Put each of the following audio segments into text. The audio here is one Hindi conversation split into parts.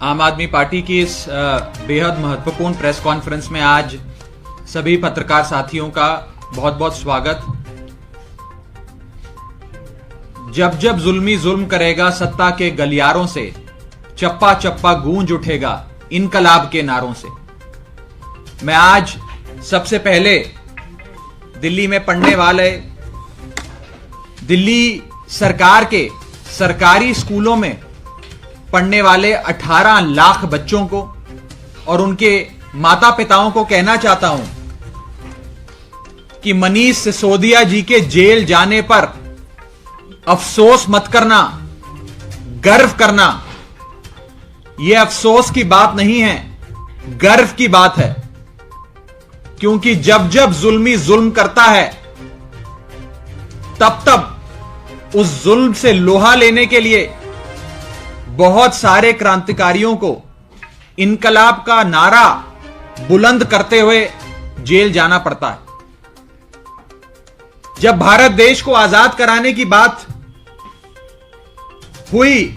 आम आदमी पार्टी की इस बेहद महत्वपूर्ण प्रेस कॉन्फ्रेंस में आज सभी पत्रकार साथियों का बहुत बहुत स्वागत। जब जब जुल्मी जुल्म करेगा सत्ता के गलियारों से, चप्पा चप्पा गूंज उठेगा इनकलाब के नारों से। मैं आज सबसे पहले दिल्ली में पढ़ने वाले, दिल्ली सरकार के सरकारी स्कूलों में पढ़ने वाले 18 लाख बच्चों को और उनके माता पिताओं को कहना चाहता हूं कि मनीष सिसोदिया जी के जेल जाने पर अफसोस मत करना, गर्व करना। यह अफसोस की बात नहीं है, गर्व की बात है। क्योंकि जब जब जुल्मी जुल्म करता है तब तब उस जुल्म से लोहा लेने के लिए बहुत सारे क्रांतिकारियों को इनकलाब का नारा बुलंद करते हुए जेल जाना पड़ता है। जब भारत देश को आजाद कराने की बात हुई,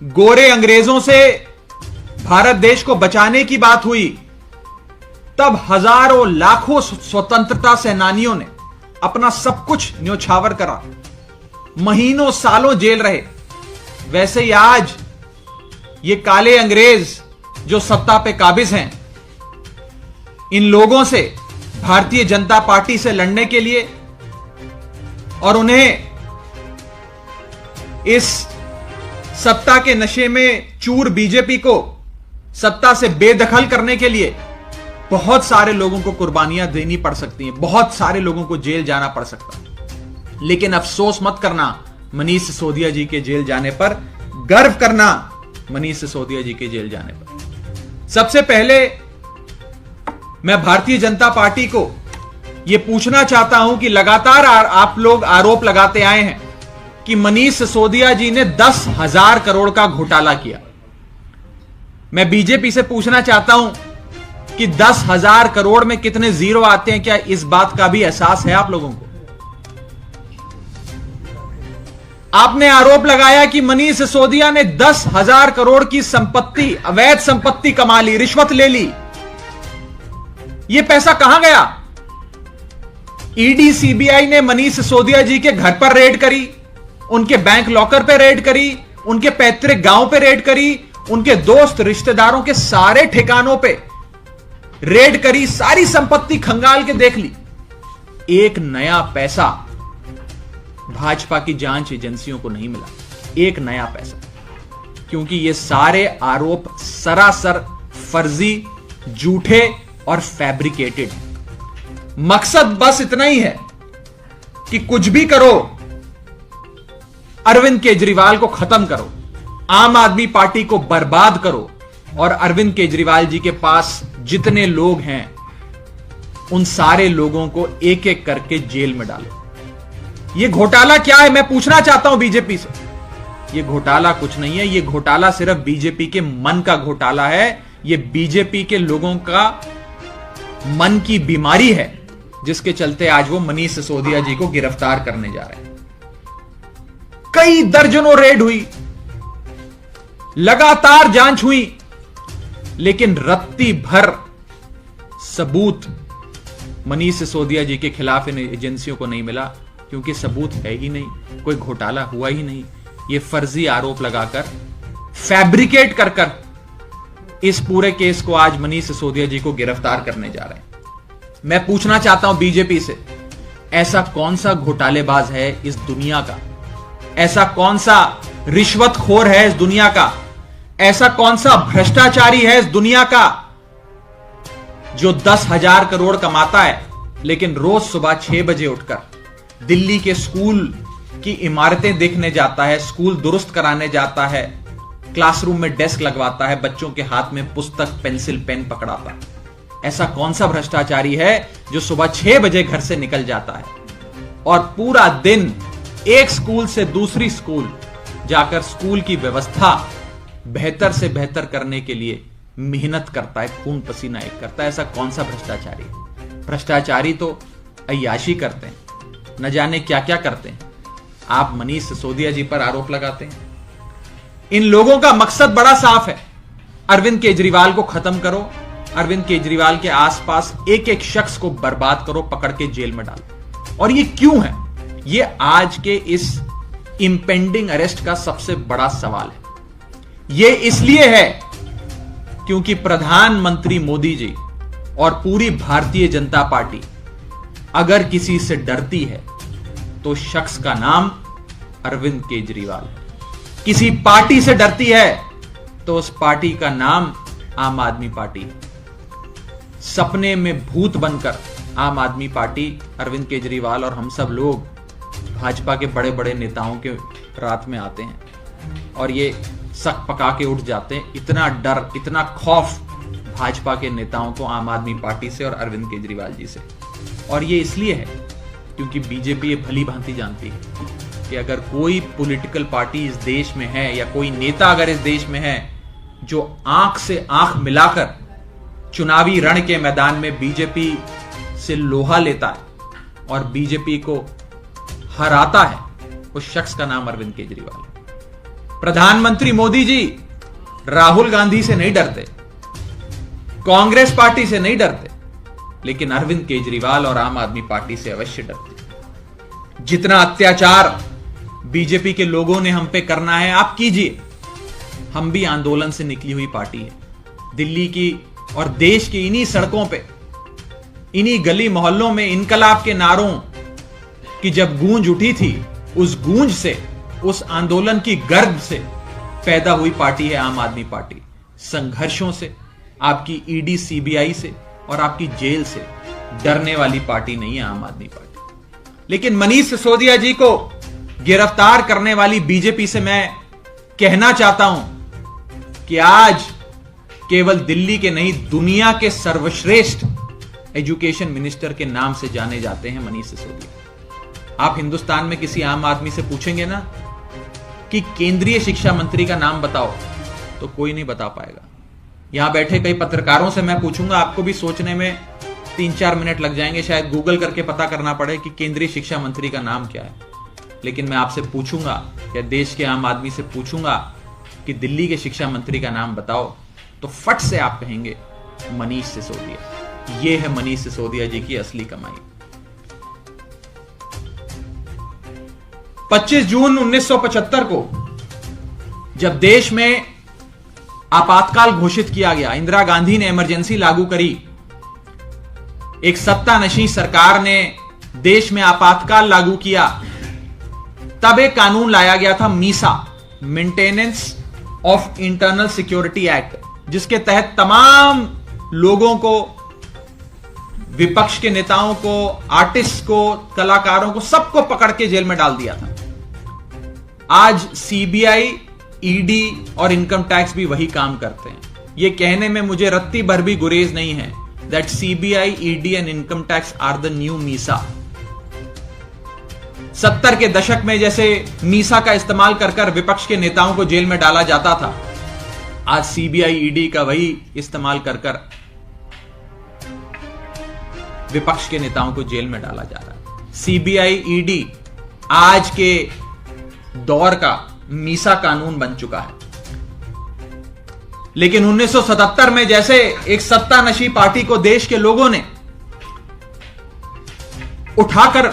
गोरे अंग्रेजों से भारत देश को बचाने की बात हुई, तब हजारों लाखों स्वतंत्रता सेनानियों ने अपना सब कुछ न्योछावर करा, महीनों सालों जेल रहे। वैसे ही आज ये काले अंग्रेज जो सत्ता पे काबिज हैं, इन लोगों से भारतीय जनता पार्टी से लड़ने के लिए और उन्हें इस सत्ता के नशे में चूर बीजेपी को सत्ता से बेदखल करने के लिए बहुत सारे लोगों को कुर्बानियां देनी पड़ सकती हैं, बहुत सारे लोगों को जेल जाना पड़ सकता है। लेकिन अफसोस मत करना मनीष सिसोदिया जी के जेल जाने पर, गर्व करना मनीष सिसोदिया जी के जेल जाने पर। सबसे पहले मैं भारतीय जनता पार्टी को यह पूछना चाहता हूं कि लगातार आप लोग आरोप लगाते आए हैं कि मनीष सिसोदिया जी ने 10,000 करोड़ का घोटाला किया। मैं बीजेपी से पूछना चाहता हूं कि 10,000 करोड़ में कितने जीरो आते हैं, क्या इस बात का भी एहसास है आप लोगों को? आपने आरोप लगाया कि मनीष सिसोदिया ने 10,000 करोड़ की संपत्ति, अवैध संपत्ति कमा ली, रिश्वत ले ली। यह पैसा कहां गया? ईडी सीबीआई ने मनीष सिसोदिया जी के घर पर रेड करी, उनके बैंक लॉकर पे रेड करी, उनके पैतृक गांव पे रेड करी, उनके दोस्त रिश्तेदारों के सारे ठिकानों पे रेड करी, सारी संपत्ति खंगाल के देख ली। एक नया पैसा भाजपा की जांच एजेंसियों को नहीं मिला, एक नया पैसा। क्योंकि ये सारे आरोप सरासर फर्जी, झूठे और फैब्रिकेटेड। मकसद बस इतना ही है कि कुछ भी करो, अरविंद केजरीवाल को खत्म करो, आम आदमी पार्टी को बर्बाद करो और अरविंद केजरीवाल जी के पास जितने लोग हैं उन सारे लोगों को एक एक करके जेल में डालो। यह घोटाला क्या है, मैं पूछना चाहता हूं बीजेपी से। यह घोटाला कुछ नहीं है, यह घोटाला सिर्फ बीजेपी के मन का घोटाला है। यह बीजेपी के लोगों का मन की बीमारी है, जिसके चलते आज वो मनीष सिसोदिया जी को गिरफ्तार करने जा रहे हैं। कई दर्जनों रेड हुई, लगातार जांच हुई, लेकिन रत्ती भर सबूत मनीष सिसोदिया जी के खिलाफ इन एजेंसियों को नहीं मिला। क्योंकि सबूत है ही नहीं, कोई घोटाला हुआ ही नहीं। ये फर्जी आरोप लगाकर, फैब्रिकेट कर कर इस पूरे केस को आज मनीष सिसोदिया जी को गिरफ्तार करने जा रहे हैं। मैं पूछना चाहता हूं बीजेपी से, ऐसा कौन सा घोटालेबाज है इस दुनिया का, ऐसा कौन सा रिश्वतखोर है इस दुनिया का, ऐसा कौन सा भ्रष्टाचारी है इस दुनिया का जो 10,000 करोड़ कमाता है, लेकिन रोज सुबह 6 बजे उठकर दिल्ली के स्कूल की इमारतें देखने जाता है, स्कूल दुरुस्त कराने जाता है, क्लासरूम में डेस्क लगवाता है, बच्चों के हाथ में पुस्तक, पेंसिल, पेन पकड़ाता है। ऐसा कौन सा भ्रष्टाचारी है जो सुबह 6 बजे घर से निकल जाता है और पूरा दिन एक स्कूल से दूसरी स्कूल जाकर स्कूल की व्यवस्था बेहतर से बेहतर करने के लिए मेहनत करता है, खून पसीना एक करता है? ऐसा कौन सा भ्रष्टाचारी है? भ्रष्टाचारी तो अय्याशी करते हैं, न जाने क्या क्या करते हैं। आप मनीष सिसोदिया जी पर आरोप लगाते हैं। इन लोगों का मकसद बड़ा साफ है, अरविंद केजरीवाल को खत्म करो, अरविंद केजरीवाल के आसपास एक एक शख्स को बर्बाद करो, पकड़ के जेल में डालो। और ये क्यों है? ये आज के इस इंपेंडिंग अरेस्ट का सबसे बड़ा सवाल है। ये इसलिए है क्योंकि प्रधानमंत्री मोदी जी और पूरी भारतीय जनता पार्टी अगर किसी से डरती है तो शख्स का नाम अरविंद केजरीवाल। किसी पार्टी से डरती है तो उस पार्टी का नाम आम आदमी पार्टी। सपने में भूत बनकर आम आदमी पार्टी, अरविंद केजरीवाल और हम सब लोग भाजपा के बड़े बड़े नेताओं के रात में आते हैं और ये सक पका के उठ जाते हैं। इतना डर, इतना खौफ भाजपा के नेताओं को आम आदमी पार्टी से और अरविंद केजरीवाल जी से। और ये इसलिए है क्योंकि बीजेपी ये भली भांति जानती है कि अगर कोई पॉलिटिकल पार्टी इस देश में है या कोई नेता अगर इस देश में है जो आंख से आंख मिलाकर चुनावी रण के मैदान में बीजेपी से लोहा लेता है और बीजेपी को हराता है, उस शख्स का नाम अरविंद केजरीवाल है। प्रधानमंत्री मोदी जी राहुल गांधी से नहीं डरते, कांग्रेस पार्टी से नहीं डरते, लेकिन अरविंद केजरीवाल और आम आदमी पार्टी से अवश्य डरते। जितना अत्याचार बीजेपी के लोगों ने हम पे करना है आप कीजिए। हम भी आंदोलन से निकली हुई पार्टी है। दिल्ली की और देश की इन्हीं सड़कों पे, इन्हीं गली मोहल्लों में इनकलाब के नारों की जब गूंज उठी थी, उस गूंज से, उस आंदोलन की गर्द से पैदा हुई पार्टी है आम आदमी पार्टी। संघर्षों से, आपकी ईडी सीबीआई से और आपकी जेल से डरने वाली पार्टी नहीं है आम आदमी पार्टी। लेकिन मनीष सिसोदिया जी को गिरफ्तार करने वाली बीजेपी से मैं कहना चाहता हूं कि आज केवल दिल्ली के नहीं, दुनिया के सर्वश्रेष्ठ एजुकेशन मिनिस्टर के नाम से जाने जाते हैं मनीष सिसोदिया। आप हिंदुस्तान में किसी आम आदमी से पूछेंगे ना कि केंद्रीय शिक्षा मंत्री का नाम बताओ, तो कोई नहीं बता पाएगा। यहां बैठे कई पत्रकारों से मैं पूछूंगा, आपको भी सोचने में 3-4 मिनट लग जाएंगे, शायद गूगल करके पता करना पड़े कि केंद्रीय शिक्षा मंत्री का नाम क्या है। लेकिन मैं आपसे पूछूंगा या देश के आम आदमी से पूछूंगा कि दिल्ली के शिक्षा मंत्री का नाम बताओ, तो फट से आप कहेंगे मनीष सिसोदिया। यह है मनीष सिसोदिया जी की असली कमाई। 25 जून 1975 को जब देश में आपातकाल घोषित किया गया, इंदिरा गांधी ने इमरजेंसी लागू करी, एक सत्तानशीं सरकार ने देश में आपातकाल लागू किया, तब एक कानून लाया गया था Misa, maintenance of internal security act, जिसके तहत तमाम लोगों को, विपक्ष के नेताओं को, आर्टिस्ट को, कलाकारों को, सबको पकड़ के जेल में डाल दिया था। आज सीबीआई, ईडी और इनकम टैक्स भी वही काम करते हैं। यह कहने में मुझे रत्ती भर भी गुरेज नहीं है that CBI, ED and income tax are the new MISA. 70 के दशक में जैसे मीसा का इस्तेमाल कर विपक्ष के नेताओं को जेल में डाला जाता था, आज सीबीआई, ईडी का वही इस्तेमाल कर विपक्ष के नेताओं को जेल में डाला जा रहा है। सीबीआई, ईडी आज के दौर का मीसा कानून बन चुका है। लेकिन 1977 में जैसे एक सत्तानशी पार्टी को देश के लोगों ने उठाकर,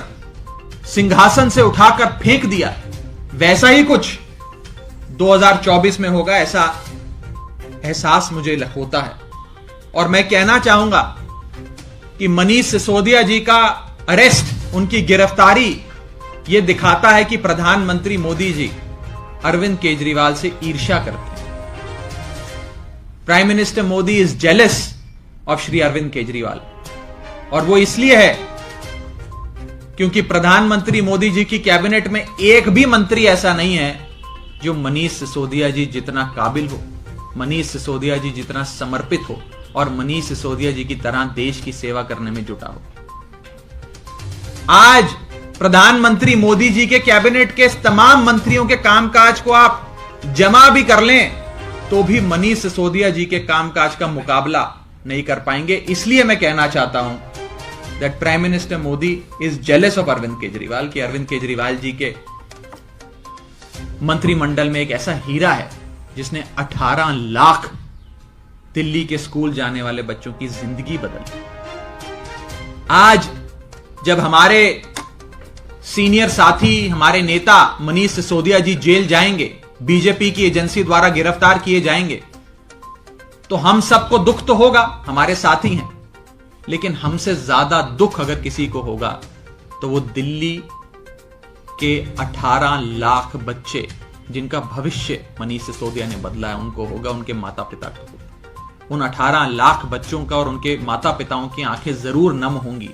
सिंहासन से उठाकर फेंक दिया, वैसा ही कुछ 2024 में होगा, ऐसा एहसास मुझे होता है। और मैं कहना चाहूंगा कि मनीष सिसोदिया जी का अरेस्ट, उनकी गिरफ्तारी, यह दिखाता है कि प्रधानमंत्री मोदी जी अरविंद केजरीवाल से ईर्ष्या करते हैं। Prime minister Modi is jealous of Shri Arvind Kejriwal, और वो इसलिए है क्योंकि प्रधानमंत्री मोदी जी की कैबिनेट में एक भी मंत्री ऐसा नहीं है जो मनीष सिसोदिया जी जितना काबिल हो, मनीष सिसोदिया जी जितना समर्पित हो और मनीष सिसोदिया जी की तरह देश की सेवा करने में जुटा हो। आज प्रधानमंत्री मोदी जी के कैबिनेट के तमाम मंत्रियों के कामकाज को आप जमा भी कर लें तो भी मनीष सिसोदिया जी के कामकाज का मुकाबला नहीं कर पाएंगे। इसलिए मैं कहना चाहता हूं that prime minister Modi is jealous of Arvind Kejriwal, कि अरविंद केजरीवाल जी के मंत्रिमंडल में एक ऐसा हीरा है जिसने 18 लाख दिल्ली के स्कूल जाने वाले बच्चों की जिंदगी बदली। आज जब हमारे सीनियर साथी, हमारे नेता मनीष सिसोदिया जी जेल जाएंगे, बीजेपी की एजेंसी द्वारा गिरफ्तार किए जाएंगे, तो हम सबको दुख तो होगा, हमारे साथी हैं, लेकिन हमसे ज्यादा दुख अगर किसी को होगा तो वो दिल्ली के 18 लाख बच्चे जिनका भविष्य मनीष सिसोदिया ने बदला है, उनको होगा, उनके माता पिता को होगा। उन 18 लाख बच्चों का और उनके माता पिताओं की आंखें जरूर नम होंगी,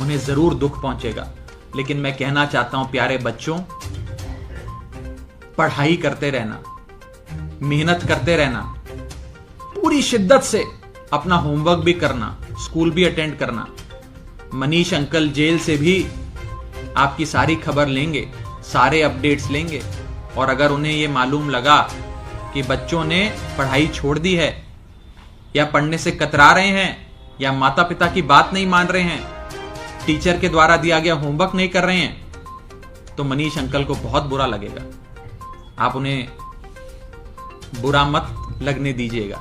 उन्हें जरूर दुख पहुंचेगा। लेकिन मैं कहना चाहता हूं प्यारे बच्चों, पढ़ाई करते रहना, मेहनत करते रहना, पूरी शिद्दत से अपना होमवर्क भी करना, स्कूल भी अटेंड करना। मनीष अंकल जेल से भी आपकी सारी खबर लेंगे, सारे अपडेट्स लेंगे, और अगर उन्हें यह मालूम लगा कि बच्चों ने पढ़ाई छोड़ दी है या पढ़ने से कतरा रहे हैं या माता पिता की बात नहीं मान रहे हैं, टीचर के द्वारा दिया गया होमवर्क नहीं कर रहे हैं, तो मनीष अंकल को बहुत बुरा लगेगा। आप उन्हें बुरा मत लगने दीजिएगा,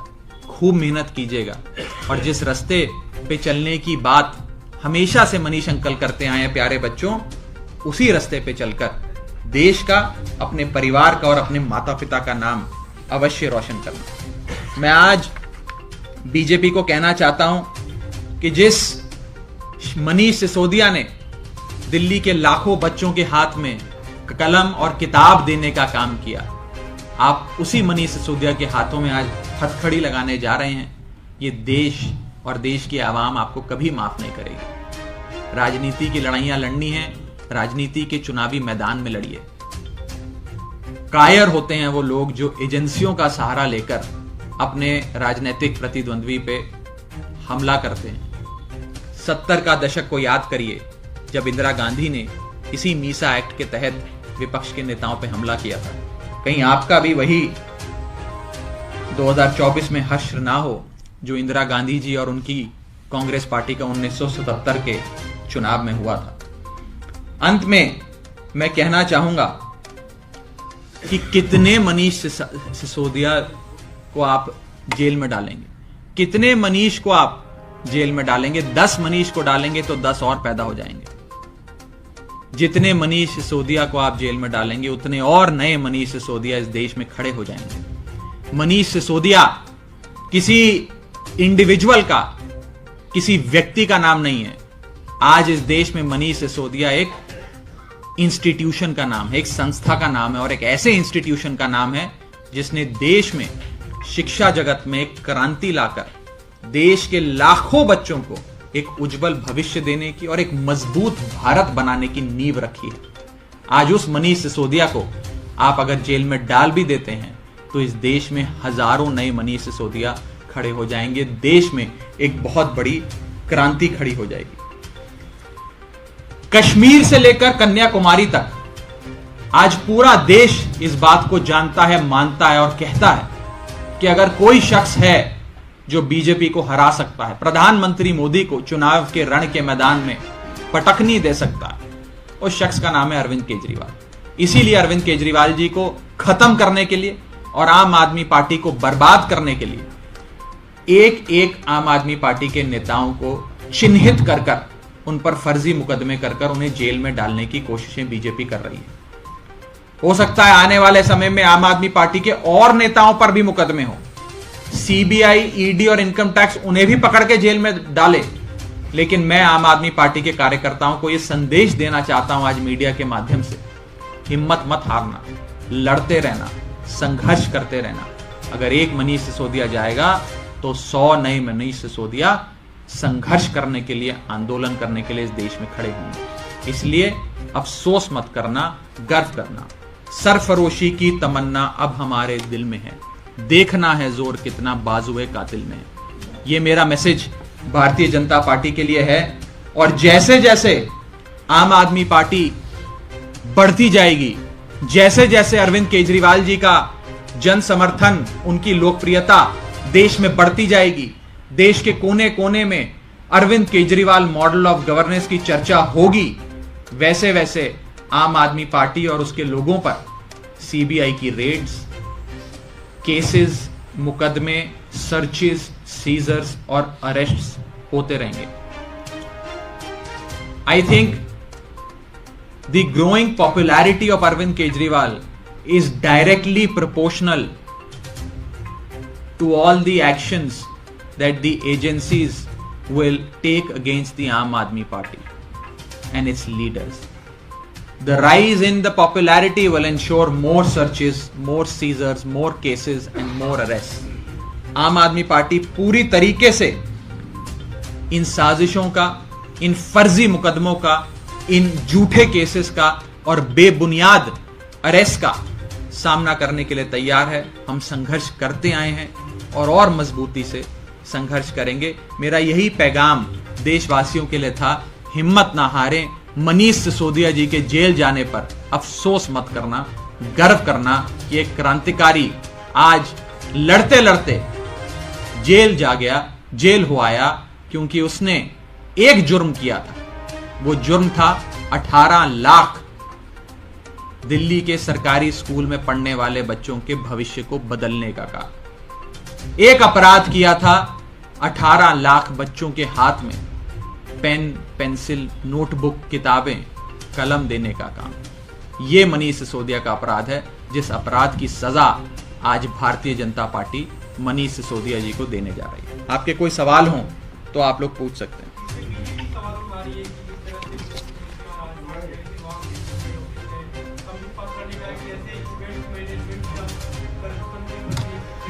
खूब मेहनत कीजिएगा, और जिस रास्ते पे चलने की बात हमेशा से मनीष अंकल करते आए हैं प्यारे बच्चों, उसी रास्ते पे चलकर देश का, अपने परिवार का और अपने माता पिता का नाम अवश्य रोशन करना। मैं आज बीजेपी को कहना चाहता हूं कि जिस मनीष सिसोदिया ने दिल्ली के लाखों बच्चों के हाथ में कलम और किताब देने का काम किया, आप उसी मनीष सिसोदिया के हाथों में आज हथकड़ी लगाने जा रहे हैं। ये देश और देश की आवाम आपको कभी माफ नहीं करेगी। राजनीति की लड़ाइयां लड़नी है, राजनीति के चुनावी मैदान में लड़िए। कायर होते हैं वो लोग जो एजेंसियों का सहारा लेकर अपने राजनीतिक प्रतिद्वंद्वी पे हमला करते हैं। 70 का दशक को याद करिए, जब इंदिरा गांधी ने इसी मीसा एक्ट के तहत विपक्ष के नेताओं पे हमला किया था। कहीं आपका भी वही 2024 में हश्र ना हो जो इंदिरा गांधी जी और उनकी कांग्रेस पार्टी का 1977 के चुनाव में हुआ था। अंत में मैं कहना चाहूंगा कि कितने मनीष सिसोदिया को आप जेल में डालेंगे, कितने मनीष को आप जेल में डालेंगे? 10 मनीष को डालेंगे तो 10 और पैदा हो जाएंगे। जितने मनीष सिसोदिया को आप जेल में डालेंगे उतने और नए मनीष सिसोदिया इस देश में खड़े हो जाएंगे। मनीष सिसोदिया किसी इंडिविजुअल का, किसी व्यक्ति का नाम नहीं है। आज इस देश में मनीष सिसोदिया एक इंस्टीट्यूशन का नाम है, एक संस्था का नाम है, और एक ऐसे इंस्टीट्यूशन का नाम है जिसने देश में शिक्षा जगत में एक क्रांति लाकर देश के लाखों बच्चों को एक उज्जवल भविष्य देने की और एक मजबूत भारत बनाने की नींव रखी है। आज उस मनीष सिसोदिया को आप अगर जेल में डाल भी देते हैं तो इस देश में हजारों नए मनीष सिसोदिया खड़े हो जाएंगे, देश में एक बहुत बड़ी क्रांति खड़ी हो जाएगी। कश्मीर से लेकर कन्याकुमारी तक आज पूरा देश इस बात को जानता है, मानता है और कहता है कि अगर कोई शख्स है जो बीजेपी को हरा सकता है, प्रधानमंत्री मोदी को चुनाव के रण के मैदान में पटकनी दे सकता है, उस शख्स का नाम है अरविंद केजरीवाल। इसीलिए अरविंद केजरीवाल जी को खत्म करने के लिए और आम आदमी पार्टी को बर्बाद करने के लिए एक एक आम आदमी पार्टी के नेताओं को चिन्हित कर कर उन पर फर्जी मुकदमे कर कर उन्हें जेल में डालने की कोशिशें बीजेपी कर रही है। हो सकता है आने वाले समय में आम आदमी पार्टी के और नेताओं पर भी मुकदमे हो, सीबीआई, ईडी और इनकम टैक्स उन्हें भी पकड़ के जेल में डाले। लेकिन मैं आम आदमी पार्टी के कार्यकर्ताओं को यह संदेश देना चाहता हूं आज मीडिया के माध्यम से, हिम्मत मत हारना, लड़ते रहना, संघर्ष करते रहना। अगर एक मनीष सिसोदिया जाएगा तो 100 नए मनीष सिसोदिया संघर्ष करने के लिए, आंदोलन करने के लिए इस देश में खड़े होंगे। इसलिए अफसोस मत करना, गर्व करना। सरफरोशी की तमन्ना अब हमारे दिल में है, देखना है जोर कितना बाजुए कातिल में है। यह मेरा मैसेज भारतीय जनता पार्टी के लिए है। और जैसे जैसे आम आदमी पार्टी बढ़ती जाएगी, जैसे जैसे अरविंद केजरीवाल जी का जन समर्थन, उनकी लोकप्रियता देश में बढ़ती जाएगी, देश के कोने कोने में Arvind Kejriwal model of governance की चर्चा होगी, वैसे वैसे आम आदमी पार्टी और उसके लोगों पर सीबीआई की रेड्स, केसेस, मुकदमे, सर्चेस, सीजर्स और अरेस्ट्स होते रहेंगे। I think the growing popularity of Arvind Kejriwal is directly proportional to all the actions that the agencies will take against the Aam Aadmi Party and its leaders. The rise in the popularity will ensure more searches, more seizures, more cases and more arrests. आम आदमी पार्टी पूरी तरीके से इन साजिशों का, इन फर्जी मुकदमों का, इन झूठे केसेस का और बेबुनियाद अरेस्ट का सामना करने के लिए तैयार है। हम संघर्ष करते आए हैं और मजबूती से संघर्ष करेंगे। मेरा यही पैगाम देशवासियों के लिए था, हिम्मत ना हारें। मनीष सिसोदिया जी के जेल जाने पर अफसोस मत करना, गर्व करना कि एक क्रांतिकारी आज लड़ते लड़ते जेल जा गया, जेल हो आया, क्योंकि उसने एक जुर्म किया था। वो जुर्म था 18 लाख दिल्ली के सरकारी स्कूल में पढ़ने वाले बच्चों के भविष्य को बदलने का काम। एक अपराध किया था 18 लाख बच्चों के हाथ में पेन, पेंसिल, नोटबुक, किताबें, कलम देने का काम। यह मनीष सिसोदिया का अपराध है, जिस अपराध की सजा आज भारतीय जनता पार्टी मनीष सिसोदिया जी को देने जा रही है। आपके कोई सवाल हो तो आप लोग पूछ सकते हैं।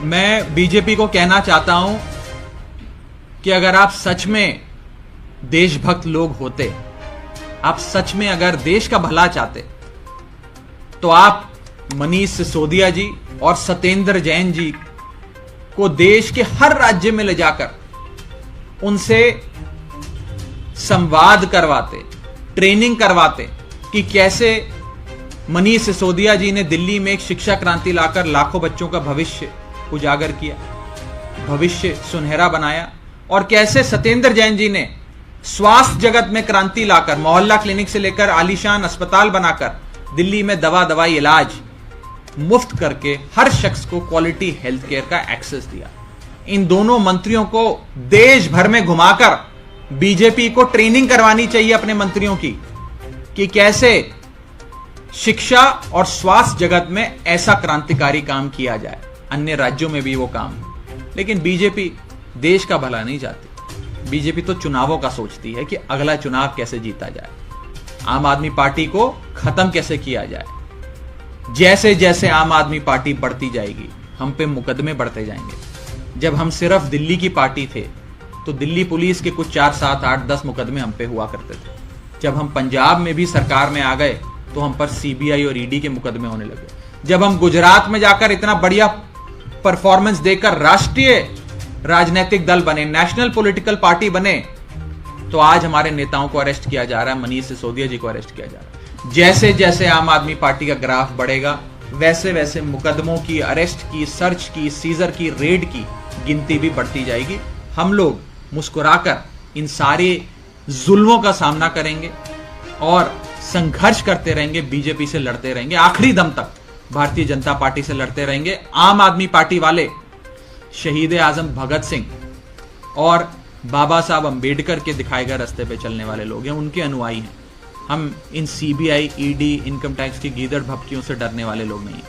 मैं बीजेपी को कहना चाहता हूं कि अगर आप सच में देशभक्त लोग होते, आप सच में अगर देश का भला चाहते, तो आप मनीष सिसोदिया जी और सत्येंद्र जैन जी को देश के हर राज्य में ले जाकर उनसे संवाद करवाते, ट्रेनिंग करवाते कि कैसे मनीष सिसोदिया जी ने दिल्ली में एक शिक्षा क्रांति लाकर लाखों बच्चों का भविष्य उजागर किया, भविष्य सुनहरा बनाया, और कैसे सत्येंद्र जैन जी ने स्वास्थ्य जगत में क्रांति लाकर मोहल्ला क्लिनिक से लेकर आलीशान अस्पताल बनाकर दिल्ली में दवाई इलाज मुफ्त करके हर शख्स को क्वालिटी हेल्थ केयर का एक्सेस दिया। इन दोनों मंत्रियों को देश भर में घुमाकर बीजेपी को ट्रेनिंग करवानी चाहिए अपने मंत्रियों की कि कैसे शिक्षा और स्वास्थ्य जगत में ऐसा क्रांतिकारी काम किया जाए। अन्य राज्यों में भी वो काम है, लेकिन बीजेपी देश का भला नहीं चाहती। बीजेपी तो चुनावों का सोचती है कि अगला चुनाव कैसे जीता जाए, आम आदमी पार्टी को खत्म कैसे किया जाए। जैसे जैसे आम आदमी पार्टी बढ़ती जाएगी, हम पे मुकदमे बढ़ते जाएंगे। जब हम सिर्फ दिल्ली की पार्टी थे तो दिल्ली पुलिस के कुछ 4, 7, 8, 10 मुकदमे हम पे हुआ करते थे। जब हम पंजाब में भी सरकार में आ गए तो हम पर सीबीआई और ईडी के मुकदमे होने लगे। जब हम गुजरात में जाकर इतना बढ़िया परफॉर्मेंस देकर राष्ट्रीय राजनीतिक दल बने, नेशनल पॉलिटिकल पार्टी बने, तो आज हमारे नेताओं को अरेस्ट किया जा रहा है, मनीष सिसोदिया जी को अरेस्ट किया जा रहा है। जैसे जैसे आम आदमी पार्टी का ग्राफ बढ़ेगा, वैसे वैसे मुकदमों की, अरेस्ट की, सर्च की, सीजर की, रेड की गिनती भी बढ़ती जाएगी। हम लोग मुस्कुराकर इन सारे जुल्मों का सामना करेंगे और संघर्ष करते रहेंगे, बीजेपी से लड़ते रहेंगे, आखिरी दम तक भारतीय जनता पार्टी से लड़ते रहेंगे। आम आदमी पार्टी वाले शहीद आजम भगत सिंह और बाबा साहब अंबेडकर के दिखाए गए रास्ते पे चलने वाले लोग हैं, उनके अनुयायी हैं। हम इन सीबीआई, ईडी, इनकम टैक्स की गीदड़ भभकियों से डरने वाले लोग नहीं हैं।